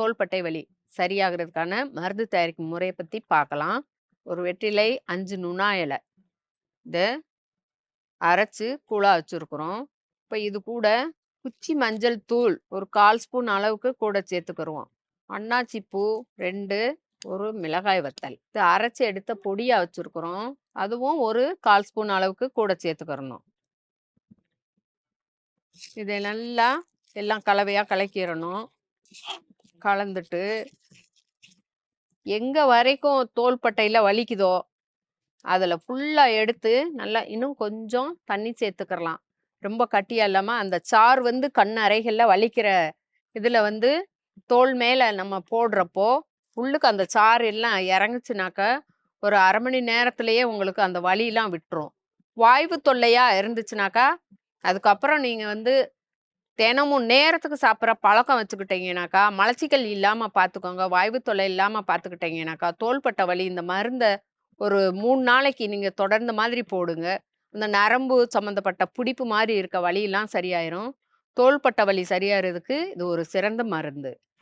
தோள்பட்டை வலி சரியாகிறதுக்கான மருந்து தயாரிக்கும் முறையை பத்தி பார்க்கலாம். ஒரு வெற்றிலை, 5 நுணா இலை. இத அரைச்சு கூழா வச்சிருக்கிறோம். இப்ப இது கூட குச்சி மஞ்சள் தூள் ஒரு 1/4 ஸ்பூன் அளவுக்கு கூட சேர்த்துக்கிருவோம். அன்னாச்சி பூ 2, ஒரு மிளகாய் வத்தல். இது அரைச்சு எடுத்த பொடியா வச்சிருக்கிறோம். அதுவும் ஒரு 1/4 ஸ்பூன் அளவுக்கு கூட சேர்த்துக்கிறணும். இதை நல்லா எல்லாம் கலவையா கலக்கிரணும். கலந்துட்டு எங்க வரைக்கும் தோள்பட்டையில வலிக்குதோ அதுல ஃபுல்லா எடுத்து நல்லா இன்னும் கொஞ்சம் தண்ணி சேர்த்துக்கிறலாம். ரொம்ப கட்டியா இல்லாம அந்த சாறு வந்து கண் அறைகள்ல வலிக்கிற இதுல வந்து தோல் மேல நம்ம போடுறப்போ உள்ளுக்கு அந்த சாறு எல்லாம் இறங்குச்சுனாக்க ஒரு 1/2 மணி நேரத்திலேயே உங்களுக்கு அந்த வலியெல்லாம் விட்டுரும். வாய்வு தொல்லையா இருந்துச்சுனாக்கா அதுக்கப்புறம் நீங்க வந்து தினமும் நேரத்துக்கு சாப்பிட்ற பழக்கம் வச்சுக்கிட்டீங்கனாக்கா, மலச்சிக்கல் இல்லாம பார்த்துக்கோங்க. வாய்வு தொல்லை இல்லாம பார்த்துக்கிட்டீங்கனாக்கா, தோள்பட்டை வலி இந்த மருந்த ஒரு 3 நாளைக்கு நீங்க தொடர்ந்த மாதிரி போடுங்க. இந்த நரம்பு சம்மந்தப்பட்ட புடிப்பு மாரி இருக்க வலியெல்லாம் சரியாயிரும். தோள்பட்டை வலி சரியாறதுக்கு இது ஒரு சிறந்த மருந்து.